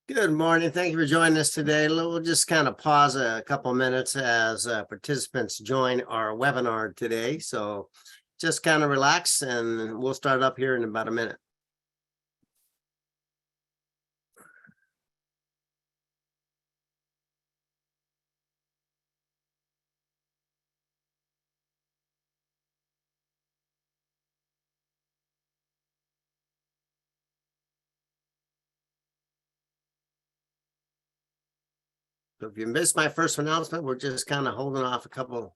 Good morning. Thank you for joining us today. We'll just kind of pause a couple minutes as participants join our webinar today. So just kind of relax and we'll start up here in about a minute. So if you missed my first announcement, we're just kind of holding off probably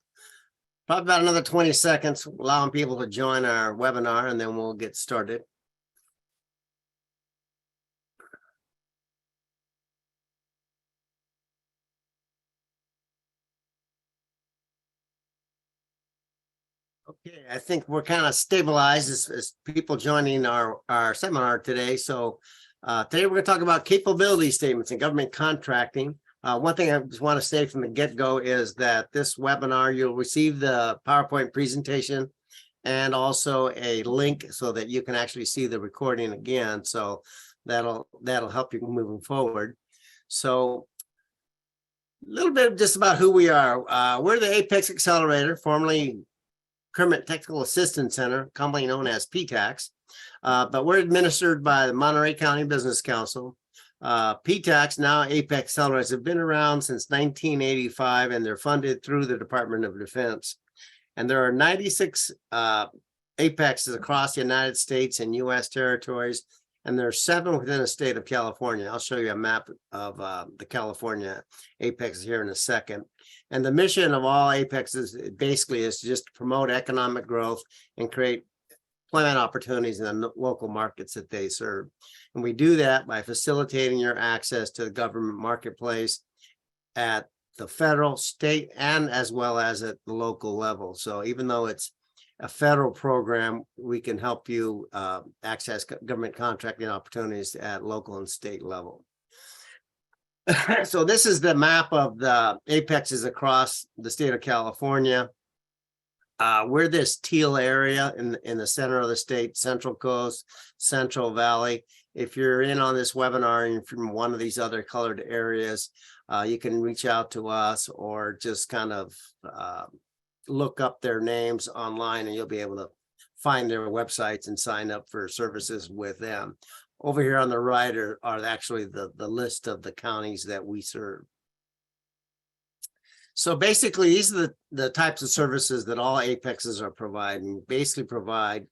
about another 20 seconds, allowing people to join our webinar, and then we'll get started. Okay, I think we're kind of stabilized as people joining our seminar today. So today we're going to talk about capability statements in government contracting. One thing I just want to say from the get-go is that this webinar, you'll receive the PowerPoint presentation and also a link so that you can actually see the recording again. So that'll help you moving forward. So a little bit just about who we are. We're the Apex Accelerator, formerly Kermit Technical Assistance Center, commonly known as PTAX, but we're administered by the Monterey County Business Council. PTAX, now Apex Accelerators, have been around since 1985, and they're funded through the Department of Defense. And there are 96 Apexes across the United States and U.S. territories, and there are 7 within the state of California. I'll show you a map of the California Apexes here in a second. And the mission of all Apexes basically is just to promote economic growth and create employment opportunities in the local markets that they serve. And we do that by facilitating your access to the government marketplace at the federal, state, and as well as at the local level. So even though it's a federal program, we can help you access government contracting opportunities at local and state level. So this is the map of the Apexes across the state of California. We're this teal area in the center of the state, Central Coast, Central Valley. If you're in on this webinar and you're from one of these other colored areas, you can reach out to us or just kind of look up their names online and you'll be able to find their websites and sign up for services with them. Over here on the right are actually the list of the counties that we serve. So basically, these are the types of services that all Apexes are providing. Basically provide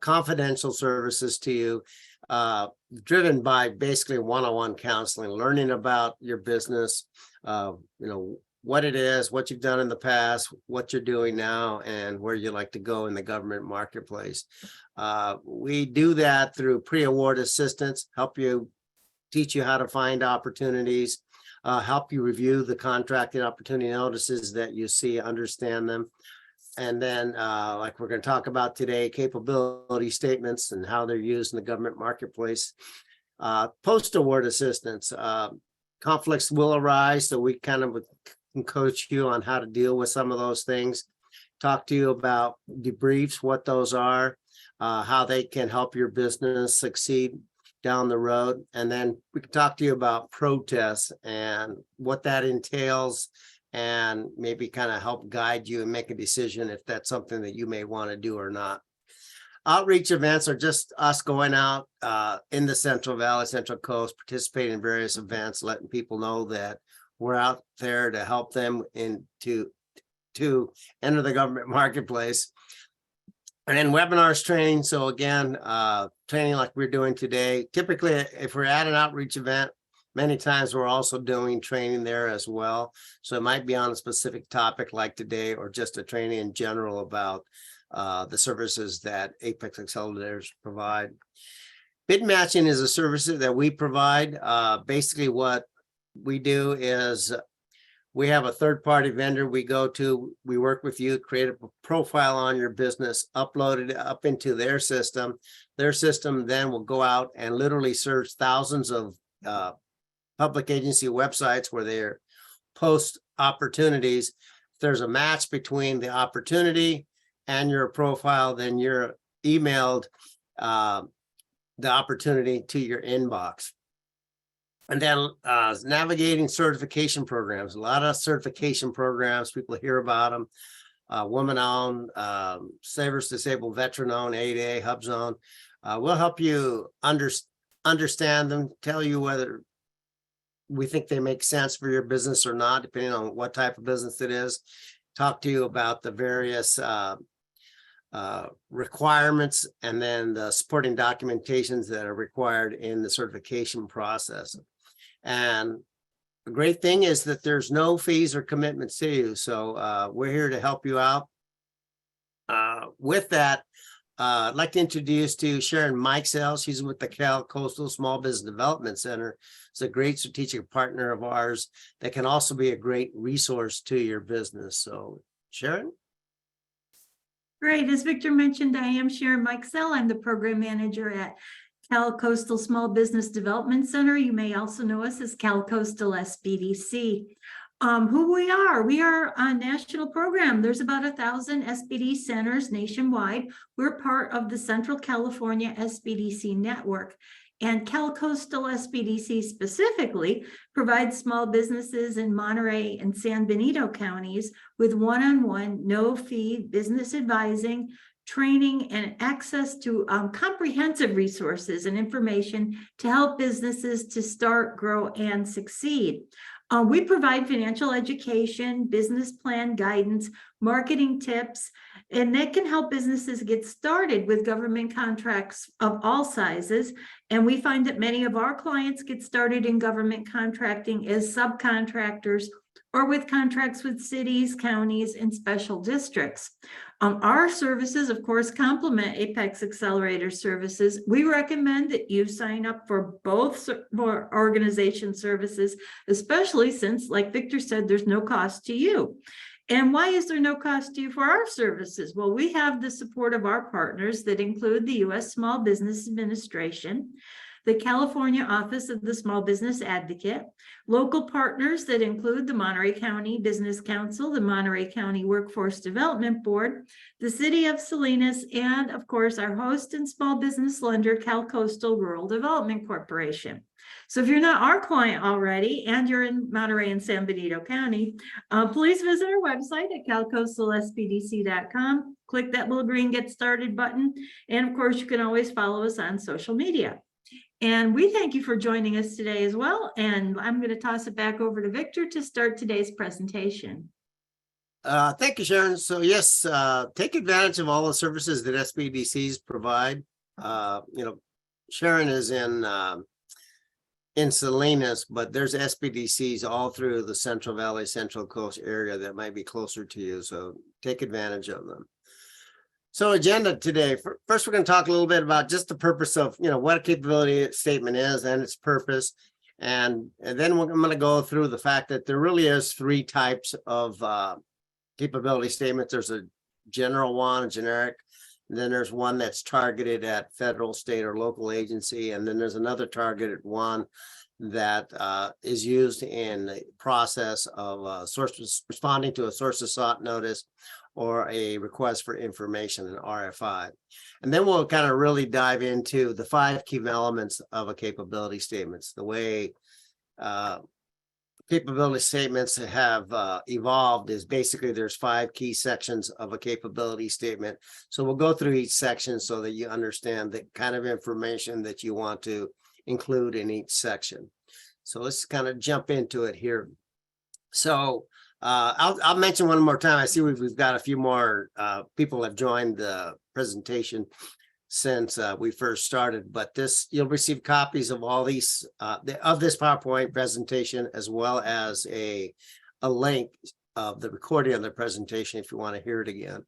confidential services to you, driven by basically one-on-one counseling, learning about your business, what it is, what you've done in the past, what you're doing now, and where you'd like to go in the government marketplace. We do that through pre-award assistance, teach you how to find opportunities, help you review the contracting opportunity notices that you see, understand them. And then like we're going to talk about today, capability statements and how they're used in the government marketplace. Post-award assistance, conflicts will arise, so we kind of can coach you on how to deal with some of those things, talk to you about debriefs, what those are, how they can help your business succeed down the road. And then we can talk to you about protests and what that entails, and maybe kind of help guide you and make a decision if that's something that you may want to do or not. Outreach events are just us going out in the Central Valley, Central Coast, participating in various events, letting people know that we're out there to help them to enter the government marketplace. And then webinars, training. So again, training like we're doing today. Typically, if we're at an outreach event, many times we're also doing training there as well. So it might be on a specific topic like today, or just a training in general about the services that Apex Accelerators provide. Bid matching is a service that we provide. Basically what we do is we have a third-party vendor we go to, we work with you, create a profile on your business, upload it up into their system. Their system then will go out and literally search thousands of public agency websites where they post opportunities. If there's a match between the opportunity and your profile, then you're emailed the opportunity to your inbox. And then navigating certification programs, a lot of certification programs, people hear about them. Woman-owned, Savers Disabled Veteran-owned, 8A, HubZone. We'll help you understand them, tell you whether we think they make sense for your business or not, depending on what type of business it is. Talk to you about the various requirements and then the supporting documentations that are required in the certification process. And the great thing is that there's no fees or commitments to you. So we're here to help you out. With that, I'd like to introduce to you Sharon Mikesell. She's with the Cal Coastal Small Business Development Center. It's a great strategic partner of ours that can also be a great resource to your business. So Sharon? Great. As Victor mentioned, I am Sharon Mikesell. I'm the program manager at Cal Coastal Small Business Development Center. You may also know us as Cal Coastal SBDC. Who we are a national program. There's about 1,000 SBD centers nationwide. We're part of the Central California SBDC network. And Cal Coastal SBDC specifically provides small businesses in Monterey and San Benito counties with one-on-one, no-fee business advising, training, and access to comprehensive resources and information to help businesses to start, grow, and succeed. We provide financial education, business plan guidance, marketing tips, and that can help businesses get started with government contracts of all sizes. And we find that many of our clients get started in government contracting as subcontractors or with contracts with cities, counties, and special districts. Our services, of course, complement Apex Accelerator services. We recommend that you sign up for both organization services, especially since, like Victor said, there's no cost to you. And why is there no cost to you for our services? Well, we have the support of our partners that include the U.S. Small Business Administration, the California Office of the Small Business Advocate, local partners that include the Monterey County Business Council, the Monterey County Workforce Development Board, the City of Salinas, and of course, our host and small business lender, Cal Coastal Rural Development Corporation. So if you're not our client already and you're in Monterey and San Benito County, please visit our website at calcoastalsbdc.com. Click that little green Get Started button. And of course, you can always follow us on social media. And we thank you for joining us today as well. And I'm going to toss it back over to Victor to start today's presentation. Thank you, Sharon. So yes, take advantage of all the services that SBDCs provide. Sharon is in Salinas, but there's SBDCs all through the Central Valley, Central Coast area that might be closer to you. So take advantage of them. So agenda today, first we're going to talk a little bit about just the purpose of, what a capability statement is and its purpose. And then I'm going to go through the fact that there really is 3 types of capability statements. There's a general one, a generic, and then there's one that's targeted at federal, state, or local agency. And then there's another targeted one that is used in the process of responding to a source of sought notice or a request for information, an RFI. And then we'll kind of really dive into the 5 key elements of a capability statements. The way capability statements have evolved is basically there's 5 key sections of a capability statement. So we'll go through each section so that you understand the kind of information that you want to include in each section. So let's kind of jump into it here. So I'll mention one more time. I see we've got a few more people have joined the presentation since we first started, but you'll receive copies of all these of this PowerPoint presentation, as well as a link of the recording of the presentation if you want to hear it again.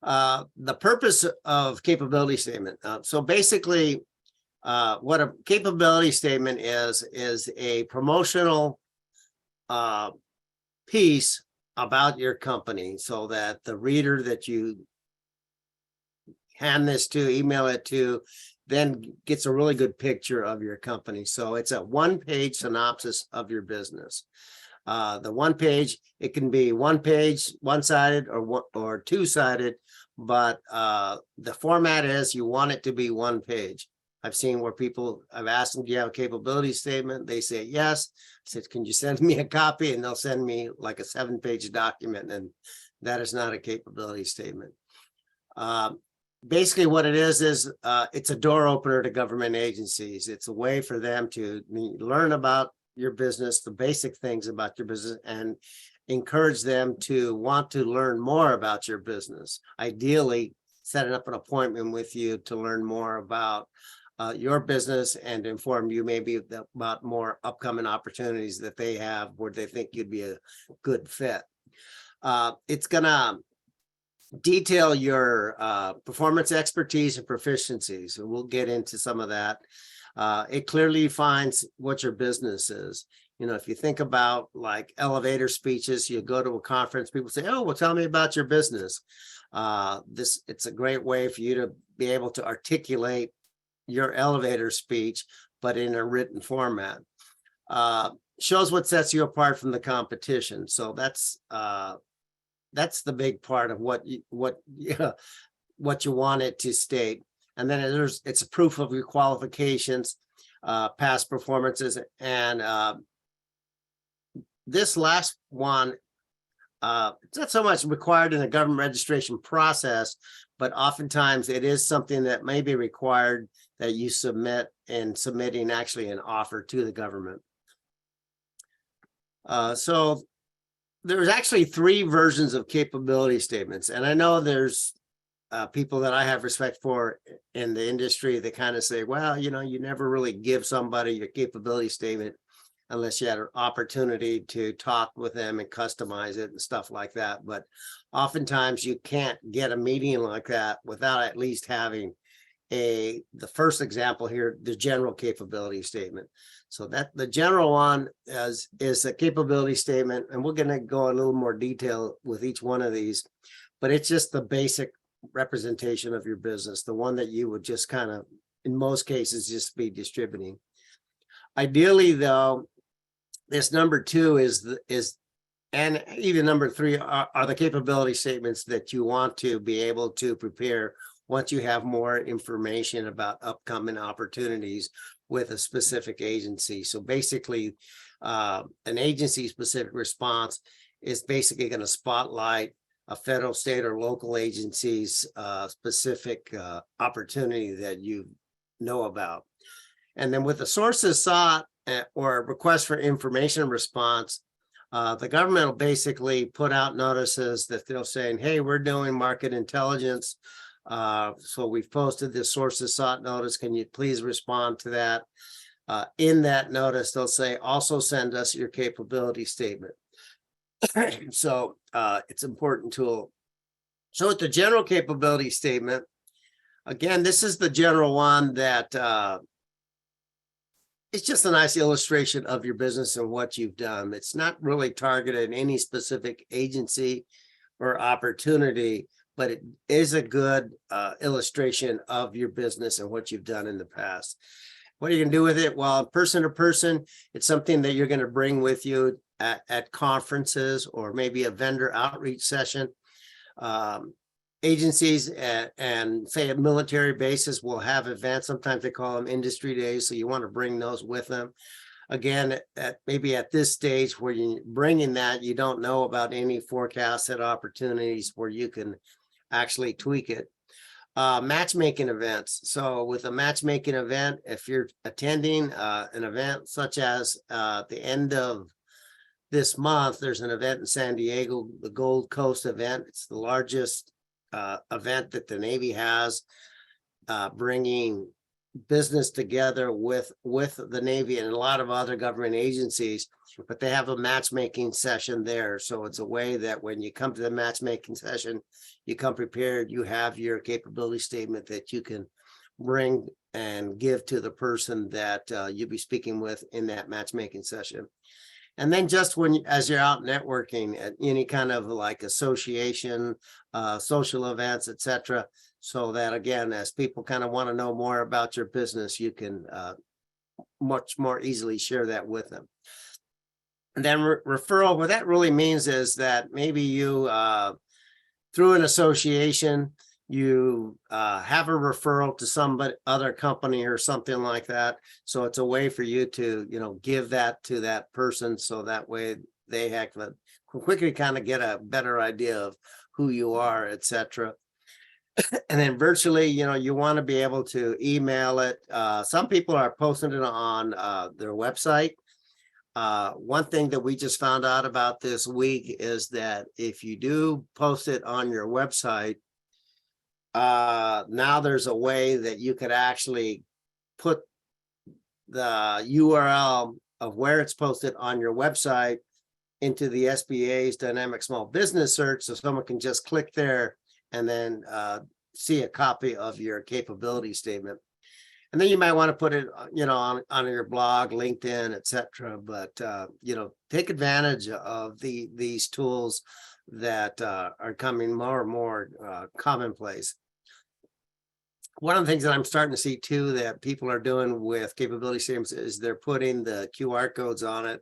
The purpose of capability statement. So basically, what a capability statement is a promotional piece about your company so that the reader that you hand this to, email it to, then gets a really good picture of your company. So it's a 1-page synopsis of your business. The 1 page, it can be 1 page, one-sided or two-sided, but the format is you want it to be 1 page. I've seen where I've asked them, do you have a capability statement? They say yes. I said, can you send me a copy? And they'll send me like a 7-page document, and that is not a capability statement. Basically what it is it's a door opener to government agencies. It's a way for them to learn about your business, the basic things about your business, and encourage them to want to learn more about your business. Ideally, setting up an appointment with you to learn more about your business and inform you maybe about more upcoming opportunities that they have where they think you'd be a good fit. It's gonna detail your performance expertise and proficiencies, and we'll get into some of that. It clearly defines what your business is. You know, if you think about like elevator speeches, you go to a conference, people say, oh, well, tell me about your business. It's a great way for you to be able to articulate your elevator speech, but in a written format. Shows what sets you apart from the competition. So that's the big part of what you want it to state. And then it's a proof of your qualifications, past performances, and this last one, it's not so much required in the government registration process, but oftentimes it is something that may be required that you submit in submitting actually an offer to the government. So there's actually 3 versions of capability statements. And I know there's people that I have respect for in the industry that kind of say, well, you know, you never really give somebody your capability statement unless you had an opportunity to talk with them and customize it and stuff like that. But oftentimes you can't get a meeting like that without at least having the first example here, the general capability statement. So that the general one is a capability statement, and we're going to go in a little more detail with each one of these, but it's just the basic representation of your business, the one that you would just kind of, in most cases, just be distributing. Ideally, though, this number 2 and even number 3 are the capability statements that you want to be able to prepare once you have more information about upcoming opportunities with a specific agency. So basically, an agency-specific response is basically going to spotlight a federal, state, or local agency's specific opportunity that you know about. And then with the sources sought or a request for information response, the government will basically put out notices that they'll say, hey, we're doing market intelligence. So we've posted this sources sought notice. Can you please respond to that? In that notice, they'll say, also send us your capability statement. So it's an important tool. So with the general capability statement, again, this is the general one that it's just a nice illustration of your business and what you've done. It's not really targeted at any specific agency or opportunity, but it is a good illustration of your business and what you've done in the past. What are you going to do with it? Well, person to person, it's something that you're going to bring with you at conferences or maybe a vendor outreach session. Agencies and say at military bases will have events. Sometimes they call them industry days. So you want to bring those with them. Again, maybe at this stage where you're bringing that, you don't know about any forecasted opportunities where you can actually tweak it. Matchmaking events. So with a matchmaking event, if you're attending an event such as the end of this month, there's an event in San Diego, the Gold Coast event. It's the largest event that the Navy has, bringing business together with the Navy and a lot of other government agencies, but they have a matchmaking session there. So it's a way that when you come to the matchmaking session, you come prepared, you have your capability statement that you can bring and give to the person that you'll be speaking with in that matchmaking session. And then just as you're out networking at any kind of like association, social events, etc., so that again, as people kind of want to know more about your business, you can much more easily share that with them. And then referral, what that really means is that maybe you, through an association, you have a referral to somebody, other company or something like that. So it's a way for you to, give that to that person. So that way they quickly kind of get a better idea of who you are, etc. And then virtually, you want to be able to email it. Some people are posting it on their website. One thing that we just found out about this week is that if you do post it on your website, now there's a way that you could actually put the URL of where it's posted on your website into the SBA's dynamic small business search, so someone can just click there and then see a copy of your capability statement. And then you might want to put it, on your blog, LinkedIn, etc. But take advantage of these tools that are coming more and more commonplace. One of the things that I'm starting to see too that people are doing with capability statements is they're putting the QR codes on it.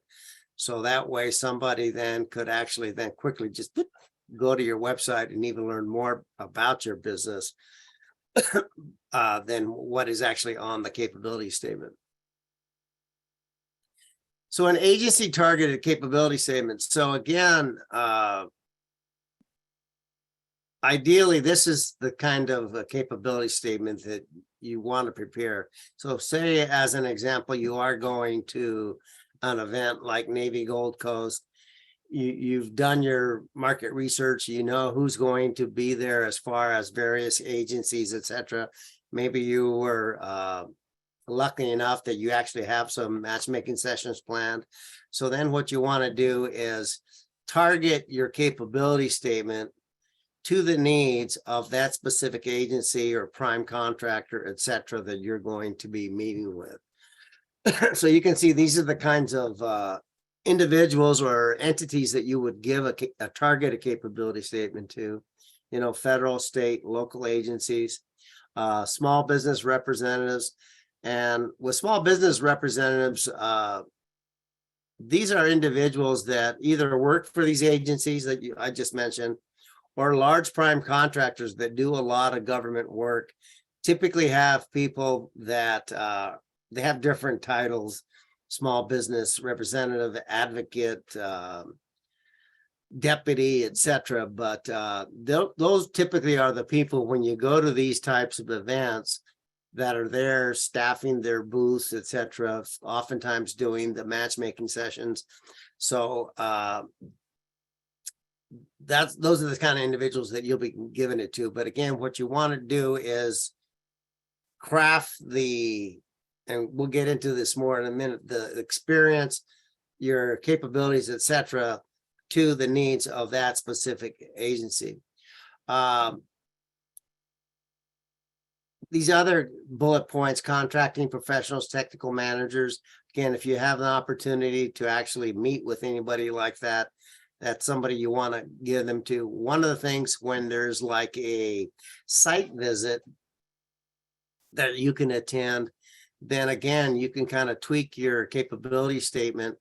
So that way somebody then could actually then quickly just go to your website and even learn more about your business than what is actually on the capability statement. So an agency targeted capability statement. So again, ideally, this is the kind of a capability statement that you want to prepare. So say, as an example, you are going to an event like Navy Gold Coast. You've done your market research, you know who's going to be there as far as various agencies, etc. Maybe you were lucky enough that you actually have some matchmaking sessions planned. So then what you want to do is target your capability statement to the needs of that specific agency or prime contractor, etc., that you're going to be meeting with. So you can see these are the kinds of individuals or entities that you would give a targeted capability statement to, federal, state, local agencies, small business representatives. And with small business representatives, these are individuals that either work for these agencies that I just mentioned, or large prime contractors that do a lot of government work, typically have people that they have different titles: small business representative, advocate, deputy, etc. But those typically are the people, when you go to these types of events, that are there staffing their booths, etc., oftentimes doing the matchmaking sessions. So those are the kind of individuals that you'll be giving it to. But again, what you want to do is craft and we'll get into this more in a minute, the experience, your capabilities, etc., to the needs of that specific agency. These other bullet points: contracting professionals, technical managers. Again, if you have an opportunity to actually meet with anybody like that, that's somebody you want to give them to. One of the things when there's like a site visit that you can attend, then again, you can kind of tweak your capability statement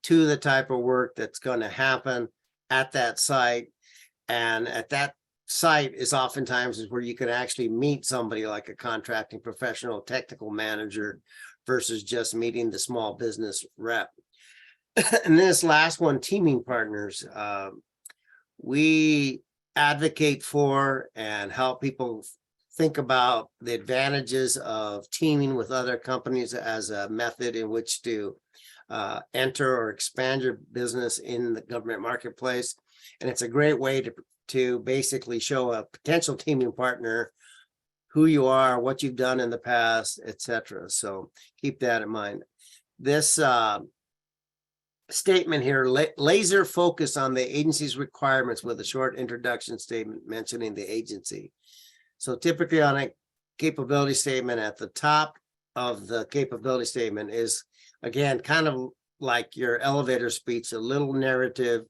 to the type of work that's going to happen at that site. And at that site is oftentimes where you can actually meet somebody like a contracting professional, technical manager, versus just meeting the small business rep. And this last one, teaming partners. We advocate for and help people think about the advantages of teaming with other companies as a method in which to enter or expand your business in the government marketplace. And it's a great way to basically show a potential teaming partner who you are, what you've done in the past, etc. So keep that in mind. This statement here, laser focus on the agency's requirements, with a short introduction statement mentioning the agency. So typically on a capability statement, at the top of the capability statement is, again, kind of like your elevator speech, a little narrative,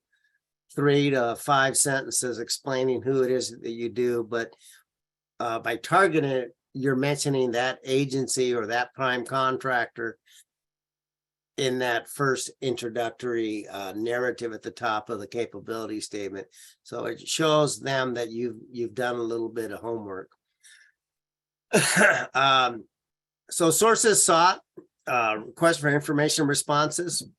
3 to 5 sentences explaining who it is that you do. But by targeting it, you're mentioning that agency or that prime contractor in that first introductory narrative at the top of the capability statement. So it shows them that you've done a little bit of homework. So sources sought, request for information responses.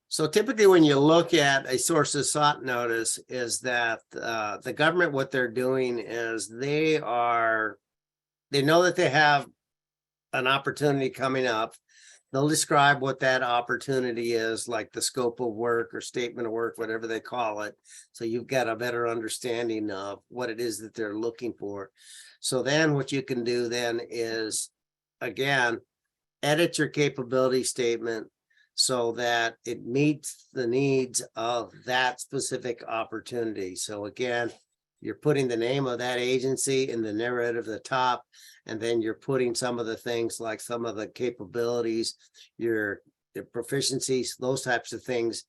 So typically when you look at a sources sought notice is that the government, what they're doing is they know that they have an opportunity coming up. They'll describe what that opportunity is, like the scope of work or statement of work, whatever they call it. So you've got a better understanding of what it is that they're looking for. So then what you can do then is, again, edit your capability statement so that it meets the needs of that specific opportunity. So again, you're putting the name of that agency in the narrative at the top, and then you're putting some of the things like some of the capabilities, your proficiencies, those types of things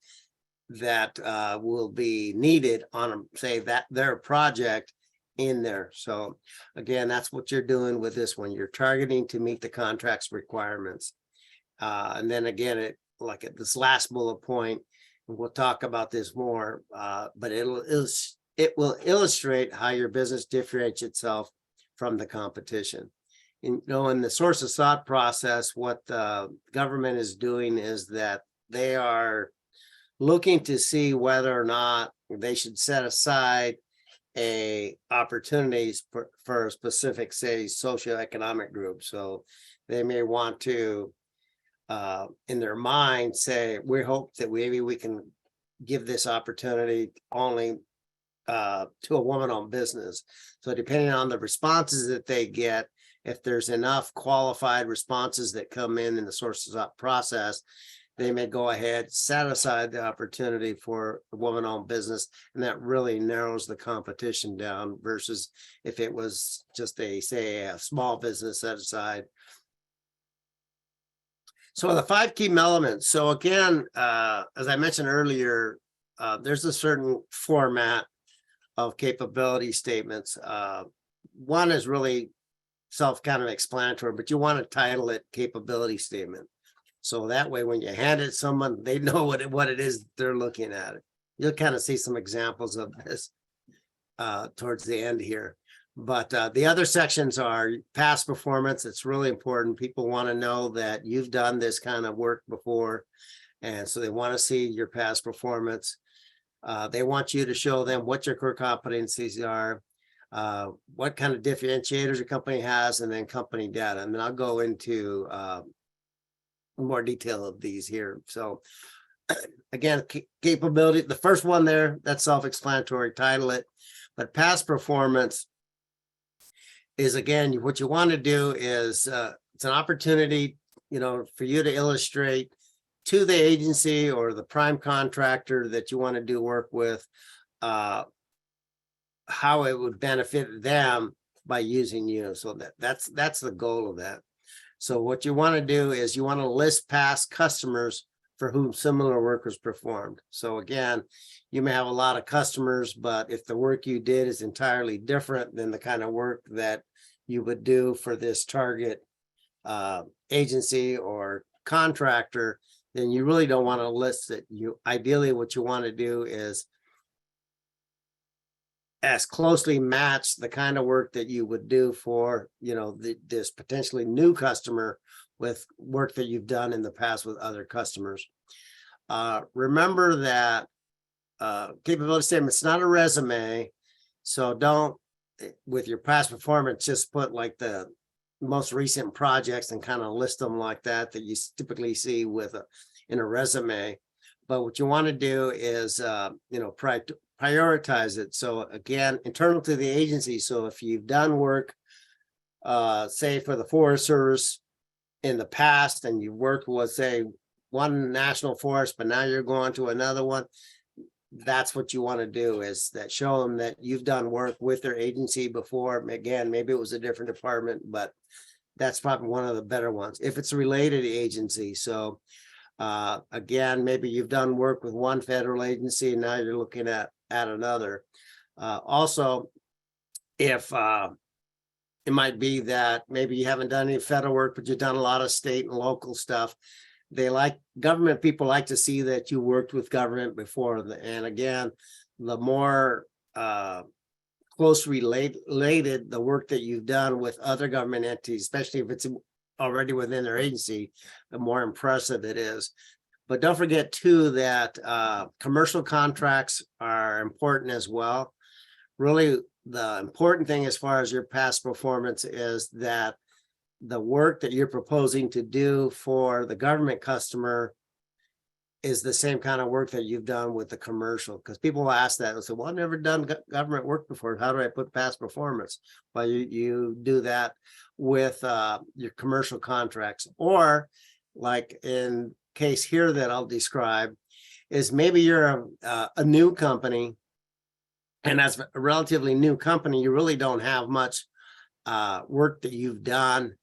that will be needed on, say, that their project in there. So again, that's what you're doing with this one. You're targeting to meet the contract's requirements. And then again, like at this last bullet point, and we'll talk about this more, but it will illustrate how your business differentiates itself from the competition. In the sources sought process, what the government is doing is that they are looking to see whether or not they should set aside opportunities for a specific, say, socioeconomic group. So they may want to, in their mind, say, we hope that maybe we can give this opportunity only to a woman-owned business. So depending on the responses that they get, if there's enough qualified responses that come in the sources up process, they may go ahead, set aside the opportunity for a woman-owned business, and that really narrows the competition down versus if it was just a small business set aside. So the 5 key elements. So again, as I mentioned earlier, there's a certain format of capability statements. One is really kind of explanatory, but you want to title it capability statement. So that way, when you hand it to someone, they know what it is they're looking at. You'll kind of see some examples of this towards the end here. But the other sections are past performance. It's really important. People want to know that you've done this kind of work before. And so they want to see your past performance. They want you to show them what your core competencies are, what kind of differentiators your company has, and then company data. And then I'll go into more detail of these here. So again, capability, the first one there, that's self-explanatory, title it. But past performance is, again, what you want to do is it's an opportunity, for you to illustrate to the agency or the prime contractor that you want to do work with, how it would benefit them by using you. So that's the goal of that. So what you want to do is you want to list past customers for whom similar work was performed. So again, you may have a lot of customers, but if the work you did is entirely different than the kind of work that you would do for this target agency or contractor, then you really don't want to list it. Ideally, what you want to do is as closely match the kind of work that you would do for, this potentially new customer with work that you've done in the past with other customers. Remember that capability statement, it's not a resume. So don't, with your past performance, just put like the most recent projects and kind of list them like that you typically see in a resume. But what you want to do is, prioritize it. So again, internal to the agency. So if you've done work, say for the Forest Service in the past, and you've worked with, say, one national forest, but now you're going to another one, that's what you want to do, is that show them that you've done work with their agency before. Again, maybe it was a different department, but that's probably one of the better ones if it's a related agency. So again, maybe you've done work with one federal agency and now you're looking at another. Also, if it might be that maybe you haven't done any federal work, but you've done a lot of state and local stuff, government people like to see that you worked with government before. And again, the more closely related the work that you've done with other government entities, especially if it's already within their agency, the more impressive it is. But don't forget too that commercial contracts are important as well. Really, the important thing as far as your past performance is that the work that you're proposing to do for the government customer is the same kind of work that you've done with the commercial, because people will ask that and say, well, I've never done government work before. How do I put past performance? Well, you do that with your commercial contracts, or like in case here that I'll describe is maybe you're a new company, and as a relatively new company, you really don't have much work that you've done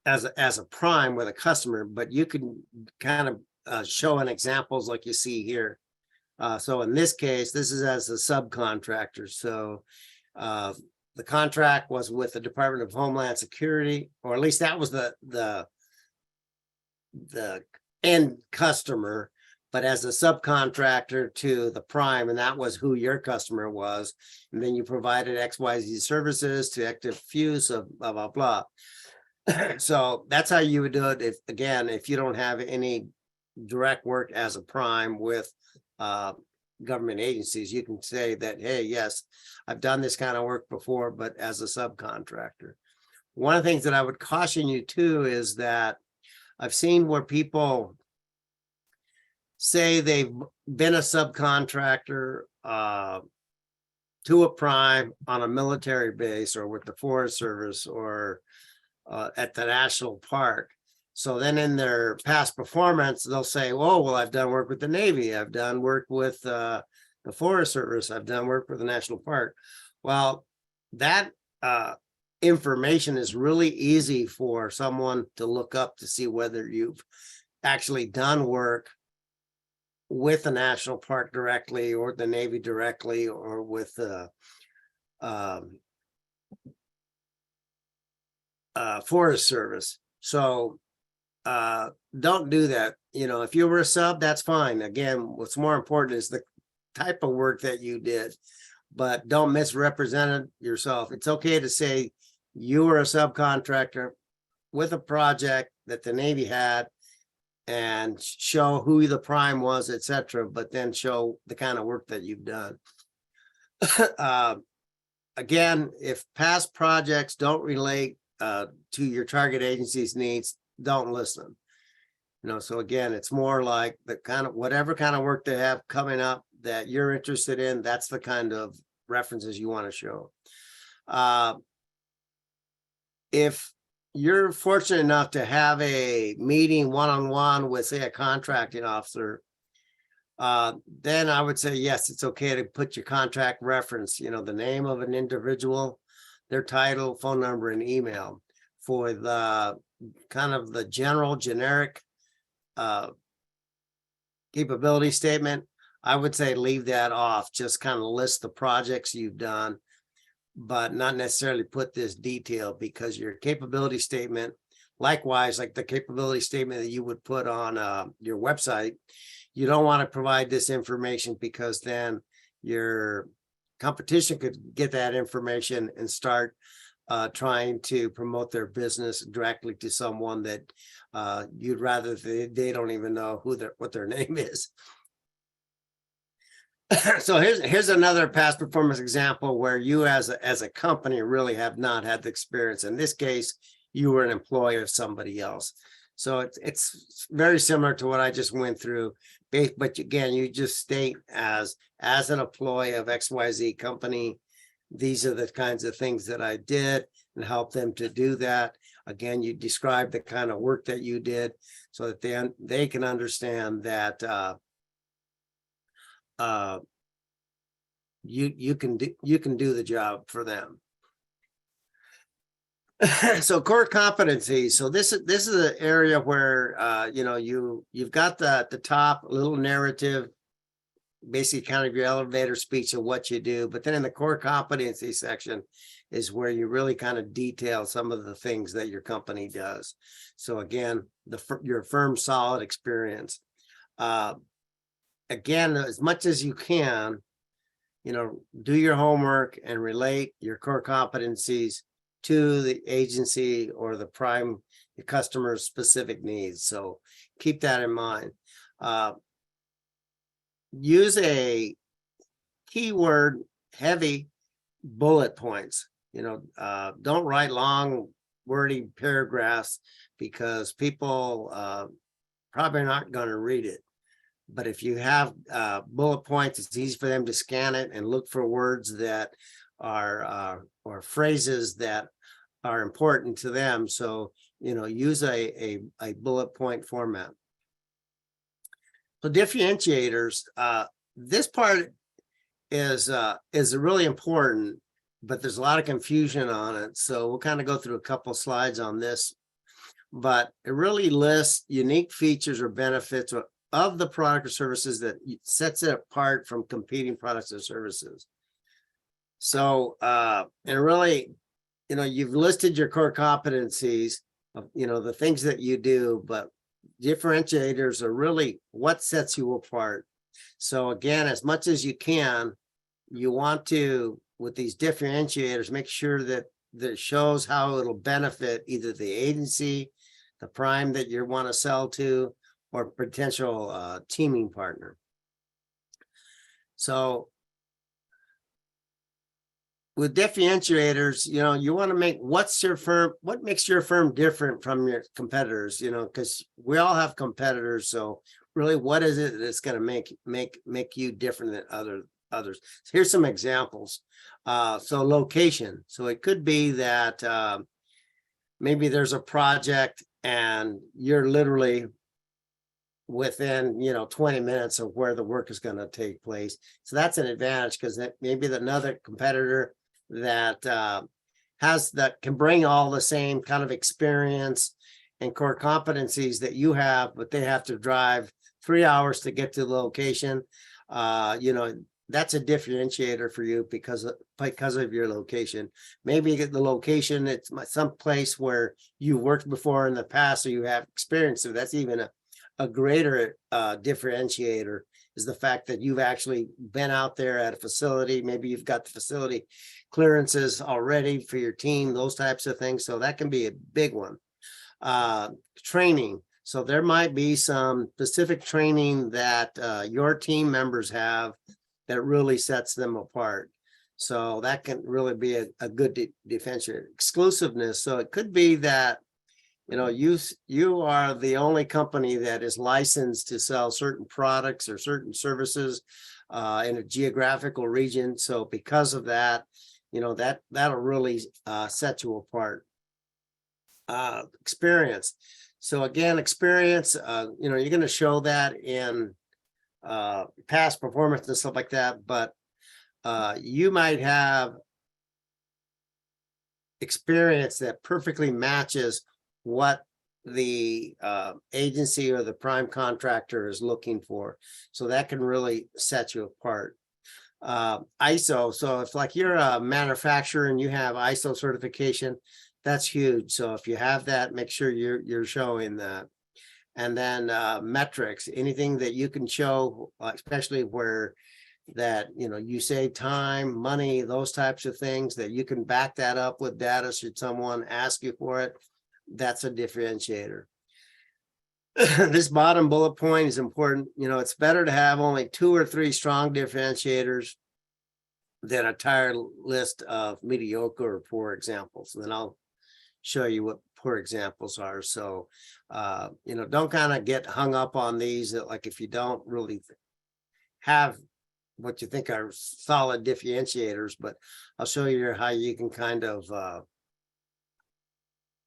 as a prime with a customer, but you can kind of show an examples like you see here. So in this case, this is as a subcontractor. So the contract was with the Department of Homeland Security, or at least that was the end customer, but as a subcontractor to the prime, and that was who your customer was. And then you provided XYZ services to Active Fuse of blah, blah, blah. So that's how you would do it if you don't have any direct work as a prime with government agencies. You can say that, hey, yes, I've done this kind of work before, but as a subcontractor. One of the things that I would caution you too is that I've seen where people say they've been a subcontractor to a prime on a military base or with the Forest Service or at the national park. So then in their past performance, they'll say, oh, well, I've done work with the Navy. I've done work with the Forest Service. I've done work with the national park. Well, that information is really easy for someone to look up to see whether you've actually done work with the national park directly or the Navy directly or with the Forest Service. So don't do that. If you were a sub, that's fine. Again, what's more important is the type of work that you did, but don't misrepresent yourself. It's okay to say you were a subcontractor with a project that the Navy had and show who the prime was, etc., but then show the kind of work that you've done. Again, if past projects don't relate to your target agency's needs, don't listen. So again, it's more like the kind of whatever kind of work they have coming up that you're interested in, that's the kind of references you want to show. If you're fortunate enough to have a meeting one-on-one with, say, a contracting officer, then I would say, yes, it's okay to put your contract reference, the name of an individual, their title, phone number, and email. For the kind of the generic capability statement, I would say leave that off. Just kind of list the projects you've done, but not necessarily put this detail, because your capability statement, likewise, like the capability statement that you would put on your website, you don't want to provide this information, because then your competition could get that information and start trying to promote their business directly to someone that you'd rather they don't even know what their name is. So here's another past performance example where you as a company really have not had the experience. In this case, you were an employee of somebody else. So it's very similar to what I just went through. But again, you just state as an employee of XYZ company, these are the kinds of things that I did and help them to do that. Again, you describe the kind of work that you did so that they can understand that you can do the job for them. So core competency. So this is an area where you've got the top little narrative basically kind of your elevator speech of what you do. But then in the core competency section is where you really kind of detail some of the things that your company does. So again, your firm solid experience. Again, as much as you can, do your homework and relate your core competencies to the agency or the customer's specific needs. So keep that in mind. Use a keyword heavy bullet points. Don't write long wordy paragraphs because people probably not going to read it. But if you have bullet points, it's easy for them to scan it and look for words that are or phrases that are important to them. So, use a bullet point format. So differentiators, this part is really important, but there's a lot of confusion on it. So we'll kind of go through a couple slides on this, but it really lists unique features or benefits of the product or services that sets it apart from competing products or services. So, and really, you've listed your core competencies of, the things that you do, but differentiators are really what sets you apart. So again, as much as you can, you want to, with these differentiators, make sure that it shows how it'll benefit either the agency, the prime that you want to sell to, or potential teaming partner. So with differentiators, you want to make what makes your firm different from your competitors, because we all have competitors. So really, what is it that's going to make you different than others? So here's some examples. So location. So it could be that maybe there's a project and you're literally within 20 minutes of where the work is going to take place. So that's an advantage because maybe another competitor that can bring all the same kind of experience and core competencies that you have, but they have to drive 3 hours to get to the location. That's a differentiator for you because of your location. Maybe the location, it's some place where you worked before in the past, or you have experience. So that's even a greater differentiator, is the fact that you've actually been out there at a facility. Maybe you've got the facility clearances already for your team, those types of things. So that can be a big one. Training. So there might be some specific training that your team members have that really sets them apart. So that can really be a good differentiator. Exclusiveness. So it could be that you are the only company that is licensed to sell certain products or certain services in a geographical region. So because of that, that'll really set you apart. Experience. So again, experience, you're going to show that in past performance and stuff like that, but you might have experience that perfectly matches what the agency or the prime contractor is looking for. So that can really set you apart. ISO. So if like you're a manufacturer and you have ISO certification, that's huge. So if you have that, make sure you're showing that. And then metrics, anything that you can show, especially where that, you save time, money, those types of things, that you can back that up with data should someone ask you for it. That's a differentiator. This bottom bullet point is important. It's better to have only 2 or 3 strong differentiators than a entire list of mediocre or poor examples. And then I'll show you what poor examples are. So, don't kind of get hung up on these. Like if you don't really have what you think are solid differentiators, but I'll show you how you can kind of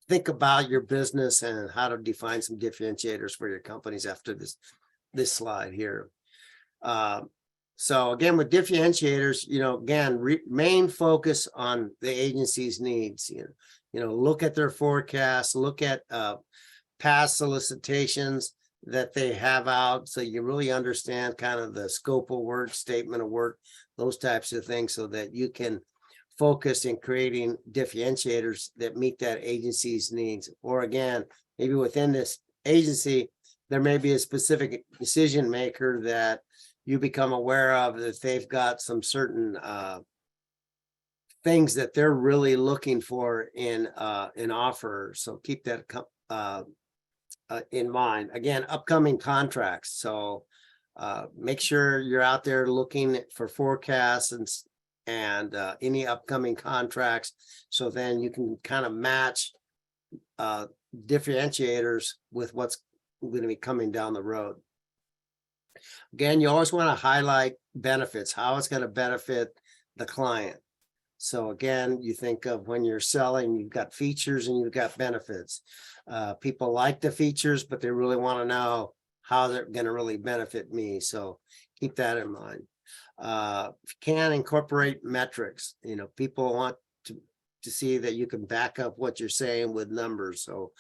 think about your business and how to define some differentiators for your companies after this slide here. So again, with differentiators, again, main focus on the agency's needs. Look at their forecasts, look at past solicitations, that they have out, so you really understand kind of the scope of work, statement of work, those types of things, so that you can focus in creating differentiators that meet that agency's needs. Or again, maybe within this agency, there may be a specific decision maker that you become aware of, that they've got some certain things that they're really looking for in an offer. So keep that in mind. Again, upcoming contracts. So make sure you're out there looking for forecasts and any upcoming contracts. So then you can kind of match differentiators with what's going to be coming down the road. Again, you always want to highlight benefits, how it's going to benefit the client. So again, you think of when you're selling, you've got features and you've got benefits. People like the features, but they really want to know how they're going to really benefit me. So keep that in mind. If you can incorporate metrics, people want to see that you can back up what you're saying with numbers. So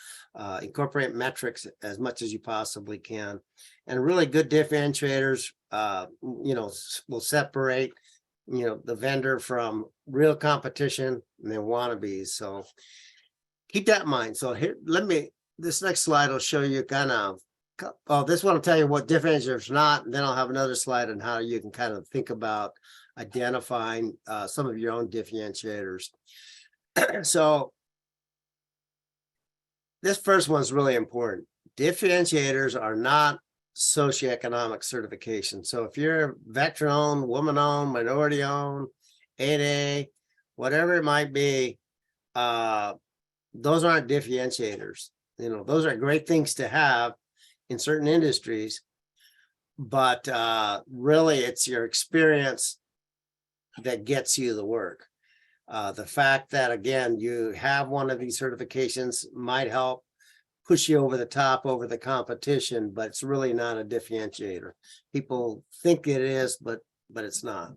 incorporate metrics as much as you possibly can. And really good differentiators, will separate, the vendor from real competition and then wannabes. So keep that in mind. So here, this next slide will show you kind of, this one will tell you what differentiators not, and then I'll have another slide on how you can kind of think about identifying some of your own differentiators. So this first one's really important. Differentiators are not socioeconomic certification. So if you're veteran-owned, woman-owned, minority-owned, 8A, whatever it might be, those aren't differentiators. Those are great things to have in certain industries, but really it's your experience that gets you the work. The fact that, again, you have one of these certifications might help push you over the top, over the competition, but it's really not a differentiator. People think it is, but it's not.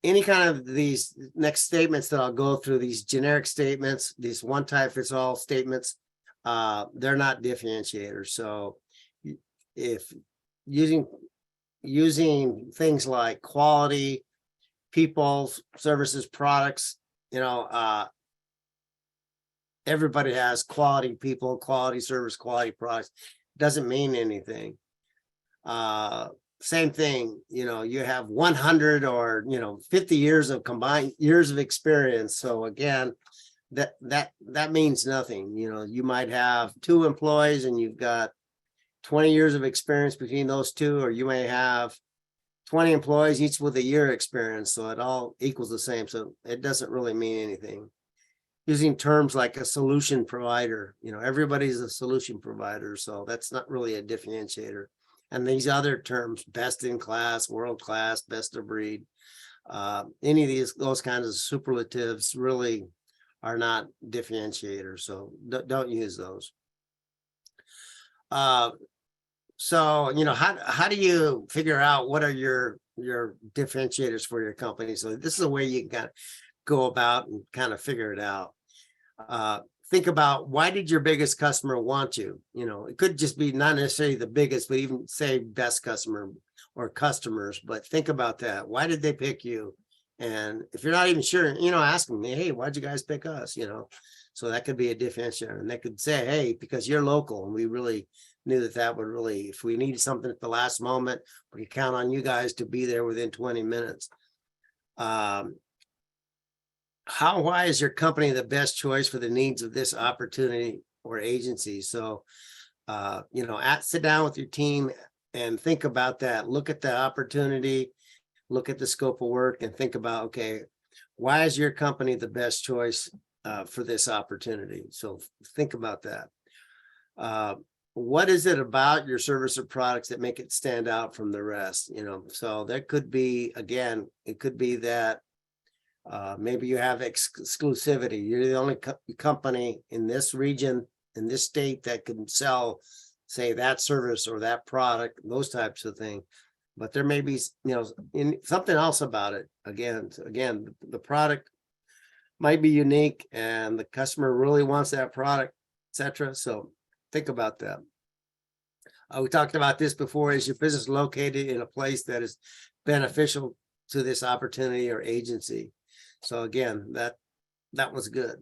Any kind of these next statements that I'll go through, these generic statements, these one type fits all statements, they're not differentiators. So if using things like quality, people, services, products, everybody has quality people, quality service, quality products, doesn't mean anything. Same thing, you have 100 or 50 years of combined years of experience. So again, that means nothing. You might have 2 employees and you've got 20 years of experience between those 2, or you may have 20 employees, each with a year experience. So it all equals the same. So it doesn't really mean anything. Using terms like a solution provider, everybody's a solution provider. So that's not really a differentiator. And these other terms, best in class, world class, best of breed, any of those kinds of superlatives really are not differentiators. So don't use those. So, how do you figure out what are your differentiators for your company? So this is a way you can go about and kind of figure it out. Think about, why did your biggest customer want you? It could just be not necessarily the biggest, but even say best customer or customers, but think about that. Why did they pick you? And if you're not even sure, ask them, hey, why'd you guys pick us? So that could be a differentiator. And they could say, hey, because you're local and we really knew that would really, if we needed something at the last moment, we could count on you guys to be there within 20 minutes. Why is your company the best choice for the needs of this opportunity or agency? So, sit down with your team and think about that. Look at the opportunity, look at the scope of work, and think about, okay, why is your company the best choice for this opportunity? So think about that. What is it about your service or products that make it stand out from the rest? So there could be, again, it could be that maybe you have exclusivity. You're the only company in this region, in this state, that can sell, say, that service or that product, those types of things. But there may be, something else about it. Again, the product might be unique and the customer really wants that product, etc. So think about that. We talked about this before. Is your business located in a place that is beneficial to this opportunity or agency? So again, that was good.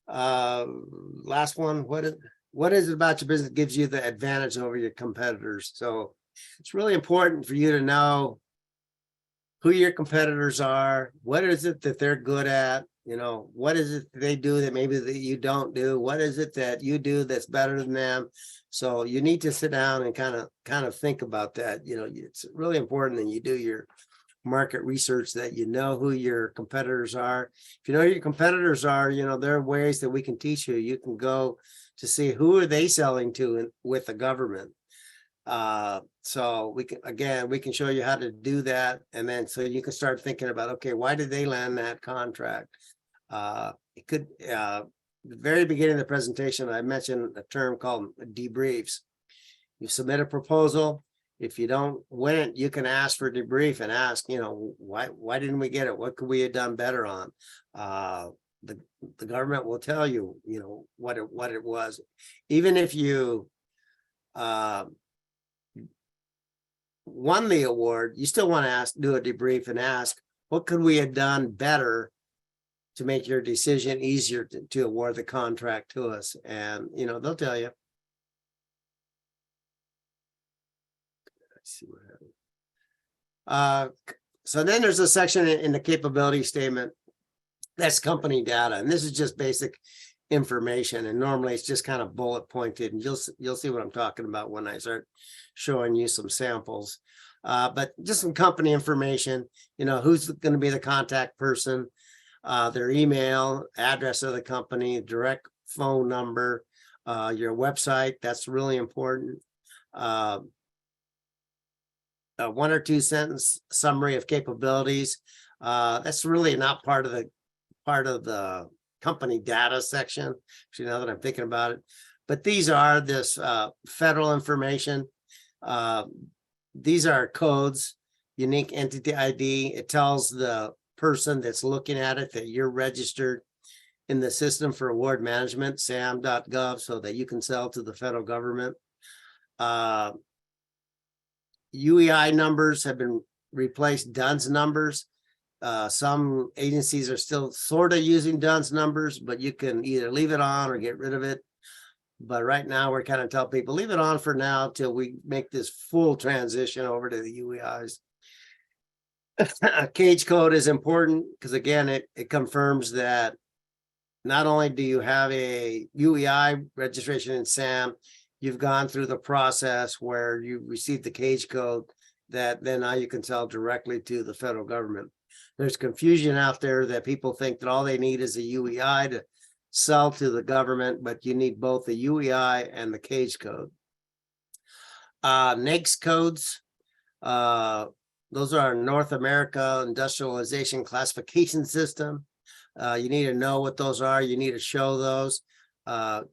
Last one, what is it about your business that gives you the advantage over your competitors? So it's really important for you to know who your competitors are. What is it that they're good at? You know, what is it they do that maybe that you don't do? What is it that you do that's better than them? So you need to sit down and kind of think about that. You know, it's really important that you do your market research, that you know who your competitors are. If you know who your competitors are, you know, there are ways that we can teach you. You can go to see who are they selling to with the government. So we can show you how to do that. And then so you can start thinking about, okay, why did they land that contract? It could, the very beginning of the presentation, I mentioned a term called debriefs. You submit a proposal. If you don't win it, you can ask for a debrief and ask, you know, why didn't we get it? What could we have done better on? The government will tell you, you know, what it was. Even if you won the award, you still want to do a debrief and ask, what could we have done better to make your decision easier to award the contract to us? And, you know, they'll tell you. Let's see what happened. So then there's a section in the capability statement that's company data, and this is just basic information, and normally it's just kind of bullet pointed, and you'll see what I'm talking about when I start showing you some samples. But just some company information, you know, who's going to be the contact person, their email, address of the company, direct phone number, your website. That's really important. A 1 or 2 sentence summary of capabilities. That's really not part of the company data section, actually, now that I'm thinking about it. But these are this federal information. These are codes, unique entity ID. It tells the person that's looking at it that you're registered in the system for award management, sam.gov, so that you can sell to the federal government. UEI numbers have been replaced, DUNS numbers. Some agencies are still sort of using DUNS numbers, but you can either leave it on or get rid of it. But right now we're kind of telling people, leave it on for now till we make this full transition over to the UEIs. A cage code is important because, again, it confirms that not only do you have a UEI registration in SAM, you've gone through the process where you received the cage code that then now you can sell directly to the federal government. There's confusion out there that people think that all they need is a UEI to sell to the government, but you need both the UEI and the cage code. NAICS codes, those are North America Industrialization Classification System. You need to know what those are. You need to show those.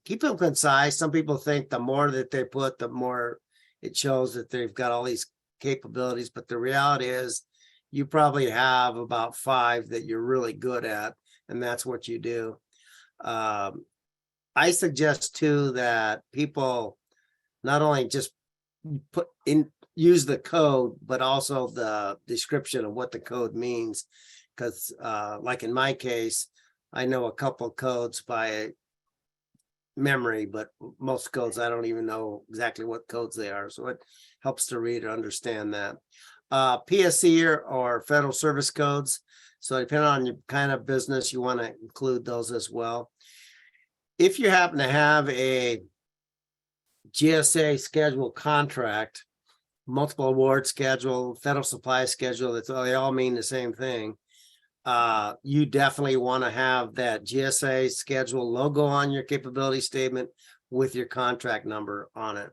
Keep them concise. Some people think the more that they put, the more it shows that they've got all these capabilities. But the reality is you probably have about 5 that you're really good at, and that's what you do. I suggest too that people not only just use the code, but also the description of what the code means. Because like in my case, I know a couple codes by memory, but most codes I don't even know exactly what codes they are. So it helps the reader understand that. PSC or federal service codes. So depending on your kind of business, you want to include those as well. If you happen to have a GSA schedule contract, multiple award schedule, federal supply schedule, they all mean the same thing. You definitely want to have that GSA schedule logo on your capability statement with your contract number on it.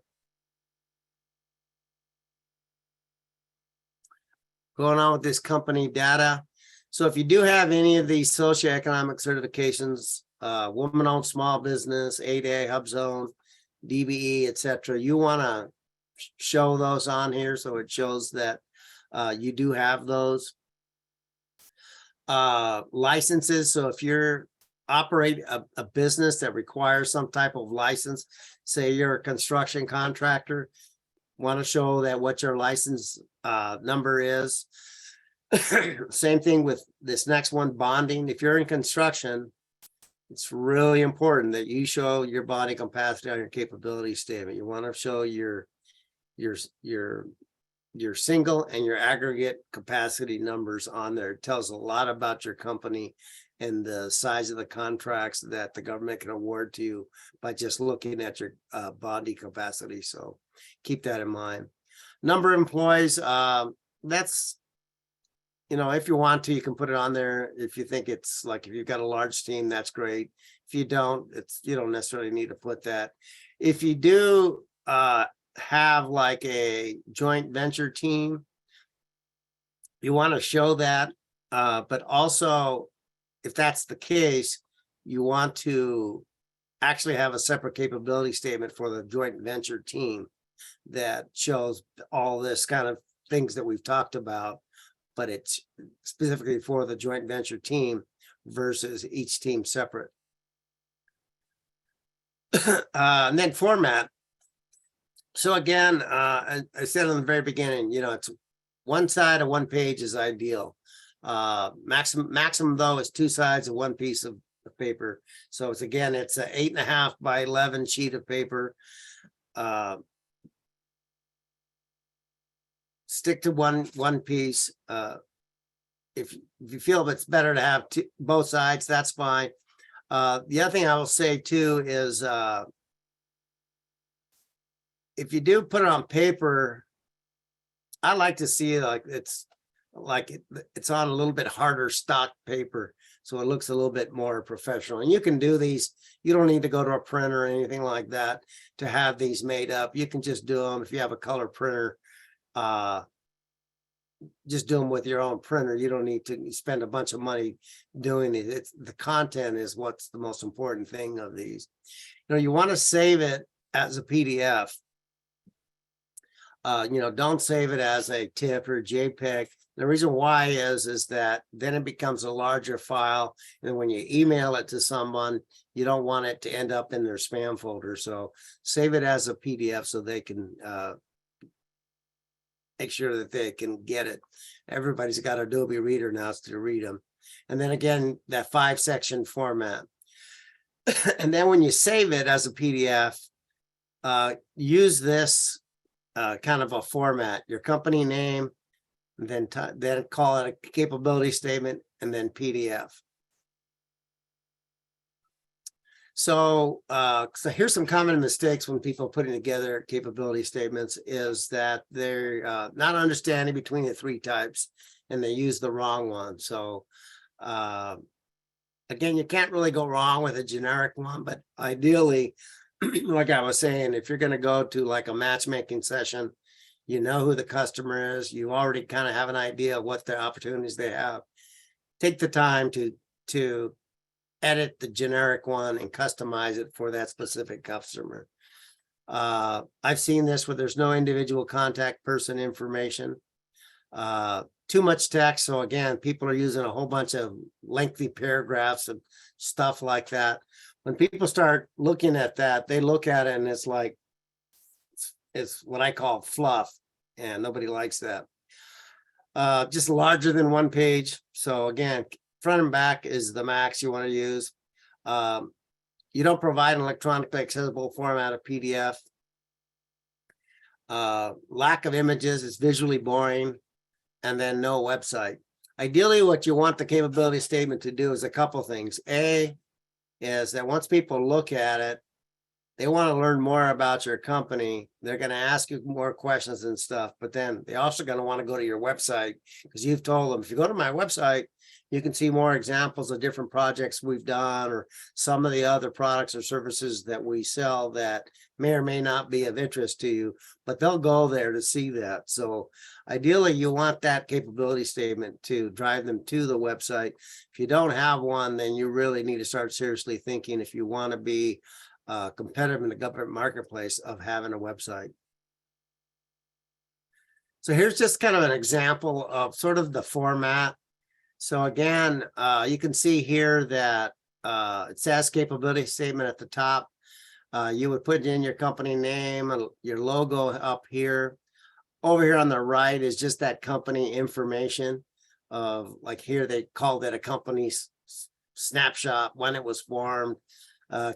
Going on with this company data. So if you do have any of these socioeconomic certifications, woman-owned small business, 8A, HubZone, DBE, etc., you want to show those on here so it shows that you do have those. Licenses. So if you're operate a business that requires some type of license, say you're a construction contractor, want to show that what your license number is. Same thing with this next one, bonding. If you're in construction, it's really important that you show your bonding capacity on your capability statement. You want to show your single and your aggregate capacity numbers on there. It tells a lot about your company and the size of the contracts that the government can award to you by just looking at your bonding capacity. So keep that in mind. Number of employees, that's, if you want to, you can put it on there. If you think it's like, if you've got a large team, that's great. If you don't, you don't necessarily need to put that. If you do have like a joint venture team, you want to show that, but also if that's the case, you want to actually have a separate capability statement for the joint venture team that shows all this kind of things that we've talked about, but it's specifically for the joint venture team versus each team separate. And then format. So again, I said in the very beginning, it's one side of one page is ideal. Maximum though is 2 sides of one piece of paper. So it's an 8.5 by 11 sheet of paper. Stick to one piece. If you feel it's better to have both sides, that's fine. The other thing I will say too is if you do put it on paper, I like to see it's on a little bit harder stock paper, so it looks a little bit more professional. And you can do these. You don't need to go to a printer or anything like that to have these made up. You can just do them if you have a color printer. Just do them with your own printer. You don't need to spend a bunch of money doing it. It's the content is what's the most important thing of these. You want to save it as a PDF. Don't save it as a TIFF or JPEG. The reason why is that then it becomes a larger file, and when you email it to someone, you don't want it to end up in their spam folder. So save it as a PDF so they can make sure that they can get it. Everybody's got Adobe Reader now to read them. And then again, that 5-section format. And then when you save it as a PDF, use this kind of a format, your company name, and then call it a capability statement, and then PDF. So here's some common mistakes when people are putting together capability statements is that they're not understanding between the 3 types and they use the wrong one. So again, you can't really go wrong with a generic one, but ideally, like I was saying, if you're going to go to like a matchmaking session, you know who the customer is, you already kind of have an idea of what the opportunities they have. Take the time to edit the generic one and customize it for that specific customer. I've seen this where there's no individual contact person information, too much text. So again, people are using a whole bunch of lengthy paragraphs and stuff like that. When people start looking at that, they look at it and it's like, it's what I call fluff, and nobody likes that. Just larger than 1 page. So again, front and back is the max you want to use. You don't provide an electronically accessible format of PDF. Lack of images is visually boring, and then no website. Ideally, what you want the capability statement to do is a couple things. A is that once people look at it, they want to learn more about your company. They're going to ask you more questions and stuff, but then they're also going to want to go to your website because you've told them, if you go to my website, you can see more examples of different projects we've done or some of the other products or services that we sell that may or may not be of interest to you, but they'll go there to see that. So ideally, you want that capability statement to drive them to the website. If you don't have one, then you really need to start seriously thinking if you want to be competitive in the government marketplace of having a website. So here's just kind of an example of sort of the format. So again, you can see here that it says capability statement at the top. You would put in your company name and your logo up here. Over here on the right is just that company information of, like, here they called it a company snapshot, when it was formed,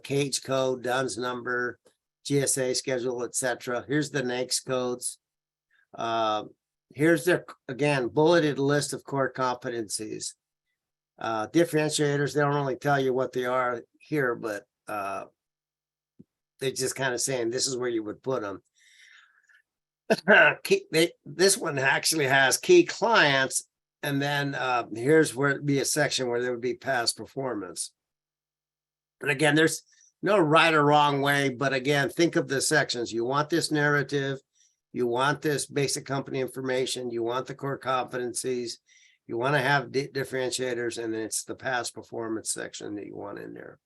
cage code, DUNS number, GSA schedule, etc. Here's the NAICS codes. Here's their, again, bulleted list of core competencies. Differentiators, they don't really tell you what they are here, but they're just kind of saying this is where you would put them. This one actually has key clients, and then here's where it'd be a section where there would be past performance. And again, there's no right or wrong way, but again, think of the sections. You want this narrative, you want this basic company information, you want the core competencies, you want to have differentiators, and then it's the past performance section that you want in there.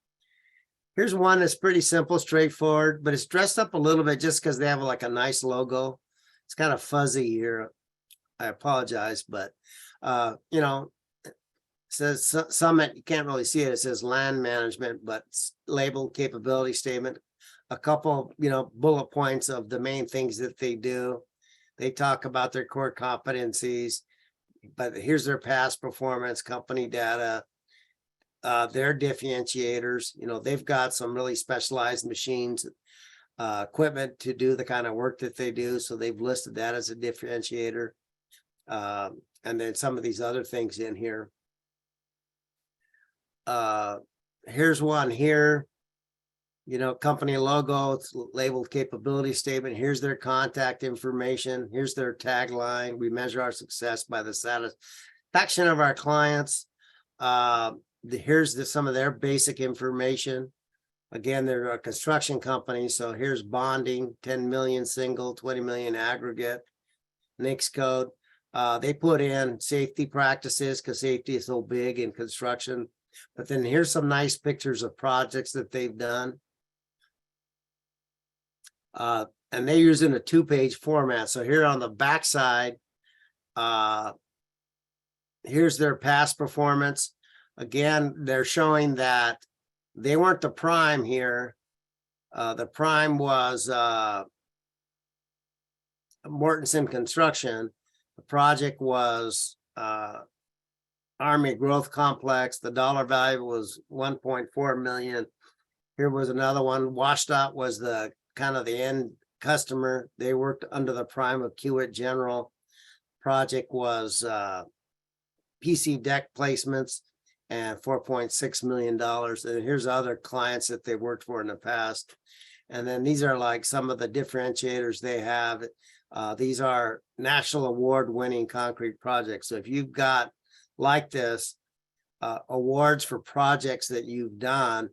Here's one that's pretty simple, straightforward, but it's dressed up a little bit just because they have like a nice logo. It's kind of fuzzy here. I apologize, but you know, it says Summit, you can't really see it. It says land management, but it's labeled capability statement. A couple, you know, bullet points of the main things that they do. They talk about their core competencies, but here's their past performance, company data, their differentiators. You know, they've got some really specialized machines, equipment to do the kind of work that they do. So they've listed that as a differentiator. And then some of these other things in here. Here's one here. You know, company logo, it's labeled capability statement. Here's their contact information. Here's their tagline. We measure our success by the satisfaction of our clients. Here's some of their basic information. Again, they're a construction company. So here's bonding, 10 million single, 20 million aggregate, NAICS code. They put in safety practices because safety is so big in construction. But then here's some nice pictures of projects that they've done. And they use in a 2-page format. So here on the back side, here's their past performance. Again, they're showing that they weren't the prime here. The prime was Mortenson Construction. The project was Army Growth Complex. The dollar value was 1.4 million. Here was another one. WashDOT was the kind of the end customer. They worked under the prime of Kiewit General. Project was PC deck placements and $4.6 million. And here's other clients that they worked for in the past. And then these are like some of the differentiators they have. These are national award-winning concrete projects. So if you've got like this awards for projects that you've done,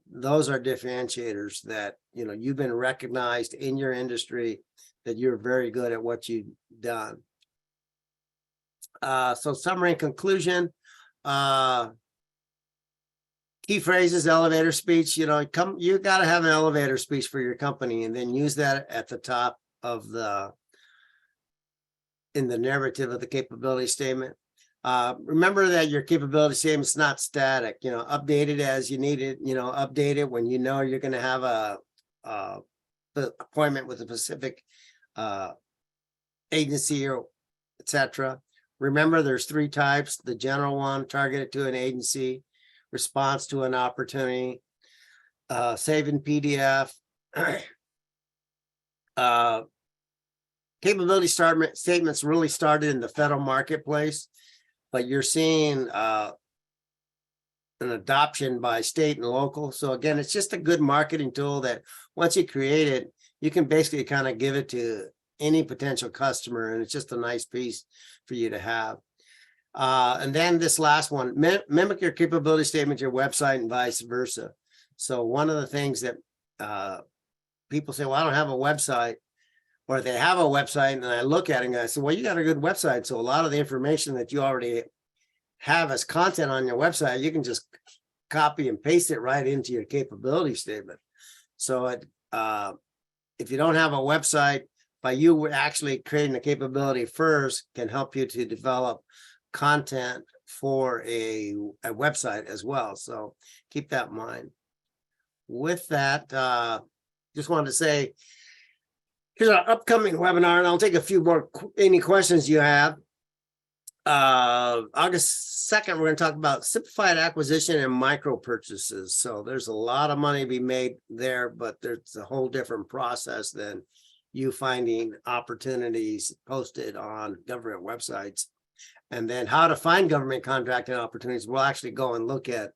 those are differentiators that, you know, you've been recognized in your industry that you're very good at what you've done. So summary and conclusion. Key phrases, elevator speech. You know, you got to have an elevator speech for your company, and then use that at the top of in the narrative of the capability statement. Remember that your capability statement is not static. You know, update it as you need it. You know, update it when you know you're going to have a appointment with a specific agency or etc. Remember, there's 3 types: the general one, targeted to an agency; response to an opportunity; save in PDF. Capability statements really started in the federal marketplace, but you're seeing an adoption by state and local. So again, it's just a good marketing tool that once you create it, you can basically kind of give it to any potential customer, and it's just a nice piece for you to have. And then this last one, mimic your capability statement, your website, and vice versa. So one of the things that people say, well, I don't have a website, or they have a website, and I look at it and I say, well, you got a good website. So a lot of the information that you already have as content on your website, you can just copy and paste it right into your capability statement. So if you don't have a website, by you actually creating the capability first can help you to develop content for a website as well. So keep that in mind. With that, just wanted to say, here's our upcoming webinar, and I'll take a few more, any questions you have. August 2nd, we're going to talk about simplified acquisition and micro purchases. So there's a lot of money to be made there, but there's a whole different process than you finding opportunities posted on government websites. And then how to find government contracting opportunities. We'll actually go and look at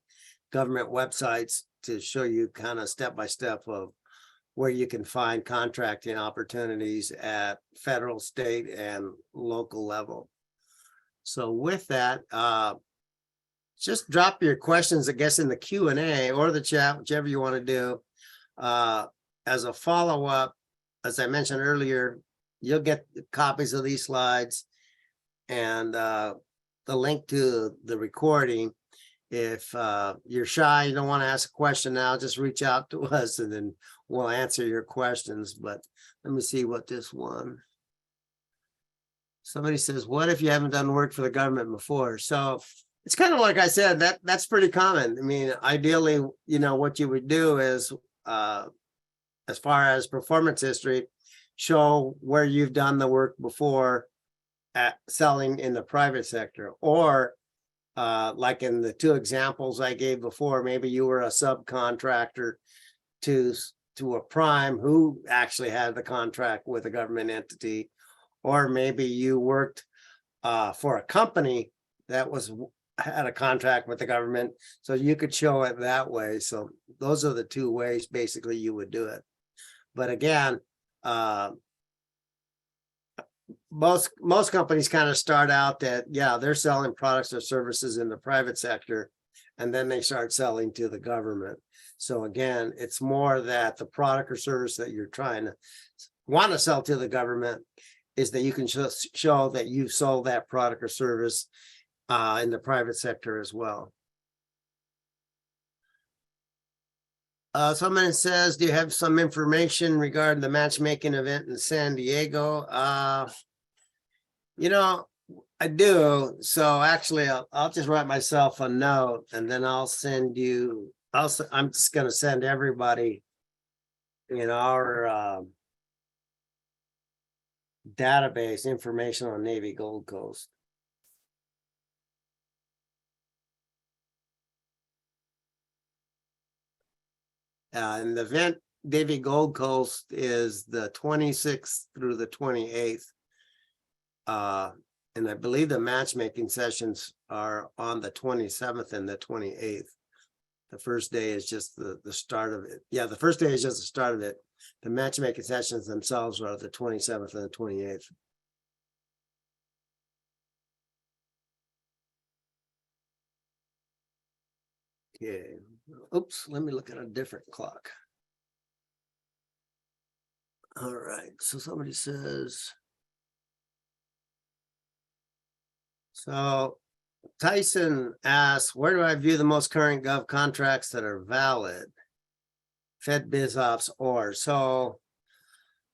government websites to show you kind of step by step of where you can find contracting opportunities at federal, state, and local level. So with that, just drop your questions, I guess, in the Q&A or the chat, whichever you want to do. As a follow-up, as I mentioned earlier, you'll get copies of these slides and the link to the recording. If you're shy, you don't want to ask a question now, just reach out to us and then we'll answer your questions. But let me see what this one. Somebody says, what if you haven't done work for the government before? So it's kind of like I said, that's pretty common. I mean, ideally, you know, what you would do is, as far as performance history, show where you've done the work before at selling in the private sector, or like in the two examples I gave before, maybe you were a subcontractor to a prime who actually had the contract with a government entity, or maybe you worked for a company that had a contract with the government, so you could show it that way. So those are the two ways basically you would do it. But again, most companies kind of start out that, yeah, they're selling products or services in the private sector, and then they start selling to the government. So again, it's more that the product or service that you're trying to want to sell to the government is that you can show that you sold that product or service in the private sector as well. Someone says, do you have some information regarding the matchmaking event in San Diego? You know, I do. So actually, I'll just write myself a note and then I'll send you. I'm just going to send everybody in our database information on Navy Gold Coast. And the event Navy Gold Coast is the 26th through the 28th. And I believe the matchmaking sessions are on the 27th and the 28th. The first day is just the start of it. Yeah, the first day is just the start of it. The matchmaking sessions themselves are the 27th and the 28th. Okay. Oops, let me look at a different clock. All right, so somebody says, so Tyson asks, where do I view the most current gov contracts that are valid? Fed BizOps or so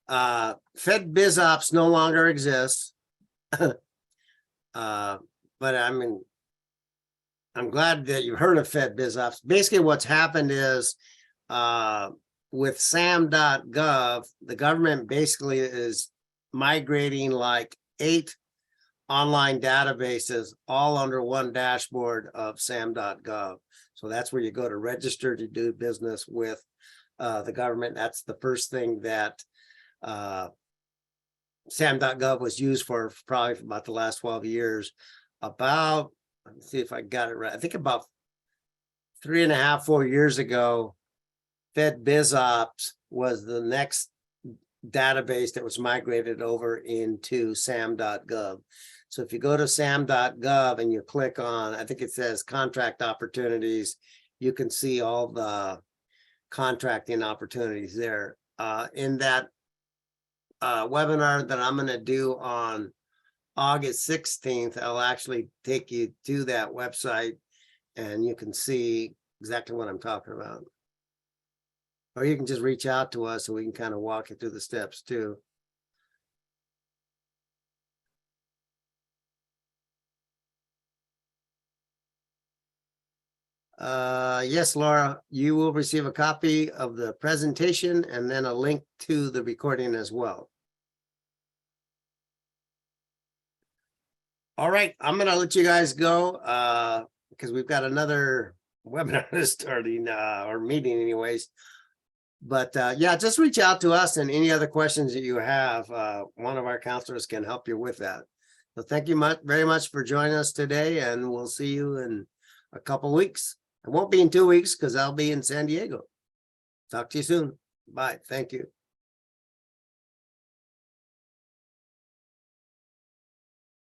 Fed BizOps no longer exists. But I mean, I'm glad that you heard of Fed BizOps. Basically, what's happened is with SAM.gov, the government basically is migrating like 8 online databases all under one dashboard of SAM.gov. So that's where you go to register to do business with the government. That's the first thing that SAM.gov was used for probably for about the last 12 years. About, let me see if I got it right. I think about 3.5, 4 years ago, Fed BizOps was the next database that was migrated over into SAM.gov. So if you go to SAM.gov and you click on, I think it says contract opportunities, you can see all the contracting opportunities there. In that webinar that I'm going to do on August 16th, I'll actually take you to that website and you can see exactly what I'm talking about. Or you can just reach out to us and we can kind of walk you through the steps too. Yes, Laura, you will receive a copy of the presentation and then a link to the recording as well. All right, I'm gonna let you guys go, because we've got another webinar starting, or meeting anyways. But, yeah, just reach out to us and any other questions that you have, one of our counselors can help you with that. So thank you very much for joining us today, and we'll see you in a couple weeks. It won't be in 2 weeks because I'll be in San Diego. Talk to you soon. Bye. Thank you.